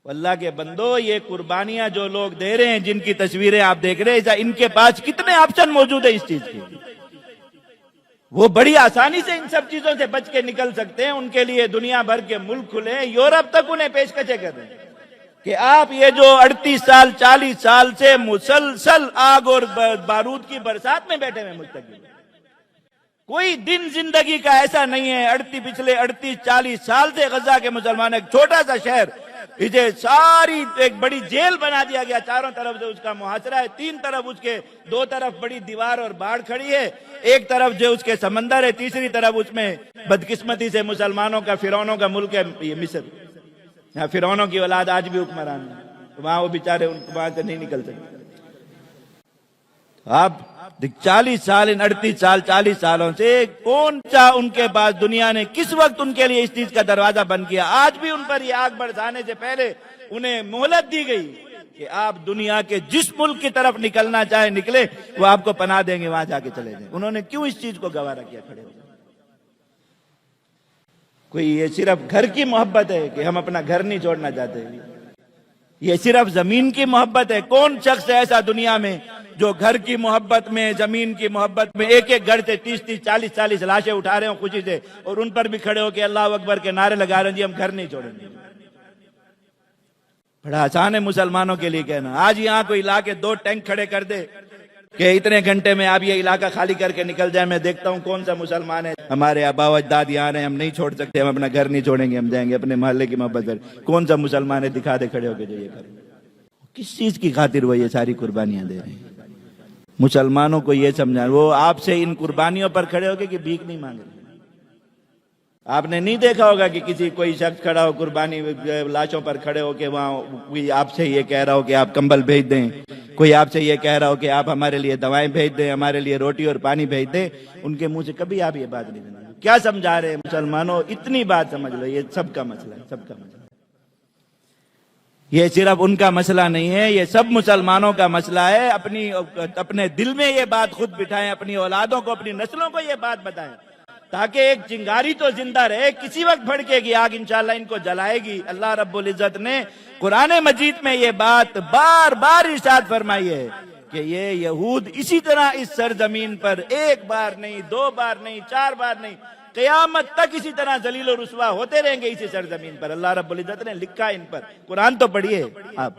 اللہ کے بندو، یہ قربانیاں جو لوگ دے رہے ہیں، جن کی تصویریں آپ دیکھ رہے ہیں، ان کے پاس کتنے آپشن موجود ہیں اس چیز کے، وہ بڑی آسانی سے ان سب چیزوں سے بچ کے نکل سکتے ہیں۔ ان کے لیے دنیا بھر کے ملک کھلے ہیں، یورپ تک انہیں پیشکشیں کر رہے ہیں کہ آپ یہ جو 38 سال 40 سال سے مسلسل آگ اور بارود کی برسات میں بیٹھے ہوئے مستقبل، کوئی دن زندگی کا ایسا نہیں ہے۔ پچھلے 38-40 سال سے غزہ کے مسلمان، ایک چھوٹا سا شہر، اسے ساری ایک بڑی جیل بنا دیا گیا، چاروں طرف سے اس کا محاصرہ ہے، 3 طرف اس کے، 2 طرف بڑی دیوار اور باڑھ کھڑی ہے، ایک طرف جو اس کے سمندر ہے، تیسری طرف اس میں بدقسمتی سے مسلمانوں کا، فرعونوں کا ملک ہے یہ مصر، یہاں فرعونوں کی اولاد آج بھی حکمران ہے، وہاں وہ بیچارے وہاں سے نہیں نکل سکتے۔ اب 40 سال، ان 38 سال 40 سالوں سے کون سا ان کے پاس، دنیا نے کس وقت ان کے لیے اس چیز کا دروازہ بند کیا؟ آج بھی ان پر یہ آگ برسانے سے پہلے انہیں مہلت دی گئی کہ آپ دنیا کے جس ملک کی طرف نکلنا چاہے نکلے، وہ آپ کو پناہ دیں گے، وہاں جا کے چلے جائیں۔ انہوں نے کیوں اس چیز کو گوارا کیا؟ کھڑے ہو کوئی یہ صرف گھر کی محبت ہے کہ ہم اپنا گھر نہیں چھوڑنا چاہتے؟ یہ صرف زمین کی محبت ہے؟ کون شخص ایسا دنیا میں جو گھر کی محبت میں، زمین کی محبت میں، ایک ایک گھر سے 30-30 40-40 لاشیں اٹھا رہے ہوں خوشی سے، اور ان پر بھی کھڑے ہو کے اللہ اکبر کے نعرے لگا رہے ہیں جی ہم گھر نہیں چھوڑیں گے؟ بڑا آسان ہے مسلمانوں کے لیے کہنا۔ آج یہاں کوئی لا کے 2 ٹینک کھڑے کر دے کہ اتنے گھنٹے میں آپ یہ علاقہ خالی کر کے نکل جائیں، میں دیکھتا ہوں کون سا مسلمان ہے، ہمارے آبا و اجداد یہاں ہیں، ہم نہیں چھوڑ سکتے، ہم اپنا گھر نہیں چھوڑیں گے، ہم جائیں گے اپنے محلے کی محبت کر۔ کون سا مسلمان ہے؟ دکھا دے کھڑے ہو کے جو یہ کرے۔ کس چیز کی خاطر وہ یہ ساری قربانیاں دے رہے ہیں؟ مسلمانوں کو یہ سمجھا، وہ آپ سے ان قربانیوں پر کھڑے ہو کے کہ بھیک نہیں مانگ رہے۔ آپ نے نہیں دیکھا ہوگا کہ کوئی شخص کھڑا ہو قربانی لاشوں پر کھڑے ہو کے وہاں کوئی آپ سے یہ کہہ رہا ہو کہ آپ کمبل بھیج دیں، کوئی آپ سے یہ کہہ رہا ہو کہ آپ ہمارے لیے دوائیں بھیج دیں، ہمارے لیے روٹی اور پانی بھیج دیں۔ ان کے منہ سے کبھی آپ یہ بات نہیں سنیں۔ کیا سمجھا رہے ہیں مسلمانوں؟ اتنی بات سمجھ لو، یہ سب کا مسئلہ ہے، سب کا مسئلہ۔ یہ صرف ان کا مسئلہ نہیں ہے، یہ سب مسلمانوں کا مسئلہ ہے۔ اپنے دل میں یہ بات خود بٹھائیں، اپنی اولادوں کو، اپنی نسلوں کو یہ بات بتائیں، تاکہ ایک چنگاری تو زندہ رہے، کسی وقت بھڑکے گی آگ، انشاءاللہ ان کو جلائے گی۔ اللہ رب العزت نے قرآن مجید میں یہ بات بار بار ارشاد فرمائی ہے کہ یہ یہود اسی طرح اس سرزمین پر 1 بار نہیں، 2 بار نہیں، 4 بار نہیں، قیامت تک اسی طرح ذلیل و رسوا ہوتے رہیں گے اسی سرزمین پر۔ اللہ رب العزت نے لکھا ان پر، قرآن تو پڑھیے آپ۔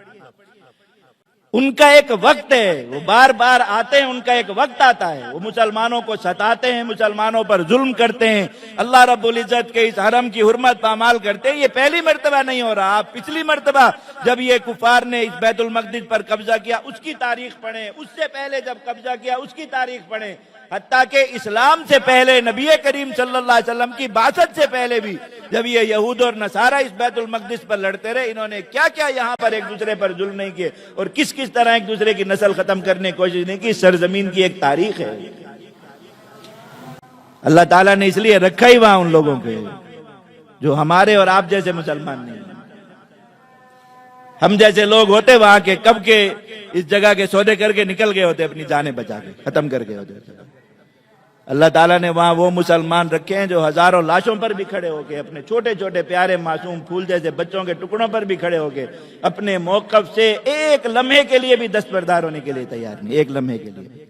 ان کا ایک وقت ہے، وہ بار بار آتے ہیں، ان کا ایک وقت آتا ہے، وہ مسلمانوں کو ستاتے ہیں، مسلمانوں پر ظلم کرتے ہیں، اللہ رب العزت کے اس حرم کی حرمت پامال کرتے ہیں۔ یہ پہلی مرتبہ نہیں ہو رہا، آپ پچھلی مرتبہ جب یہ کفار نے اس بیت المقدس پر قبضہ کیا اس کی تاریخ پڑھیں، اس سے پہلے جب قبضہ کیا اس کی تاریخ پڑھیں، حتیٰ کہ اسلام سے پہلے، نبی کریم صلی اللہ علیہ وسلم کی بعثت سے پہلے بھی جب یہ یہود اور نصارہ اس بیت المقدس پر لڑتے رہے، انہوں نے کیا کیا یہاں پر ایک دوسرے پر ظلم نہیں کیے، اور کس کس طرح ایک دوسرے کی نسل ختم کرنے کی کوشش نہیں کی۔ سرزمین کی ایک تاریخ ہے، اللہ تعالیٰ نے اس لیے رکھا ہی وہاں ان لوگوں کے جو ہمارے اور آپ جیسے مسلمان نہیں۔ ہم جیسے لوگ ہوتے وہاں کے کب کے اس جگہ کے سودے کر کے نکل گئے ہوتے، اپنی جانیں بچا کے ختم کر گئے ہوتے۔ اللہ تعالیٰ نے وہاں وہ مسلمان رکھے ہیں جو ہزاروں لاشوں پر بھی کھڑے ہو کے، اپنے چھوٹے چھوٹے پیارے معصوم پھول جیسے بچوں کے ٹکڑوں پر بھی کھڑے ہو کے، اپنے موقف سے ایک لمحے کے لیے بھی دستبردار ہونے کے لیے تیار نہیں، ایک لمحے کے لیے۔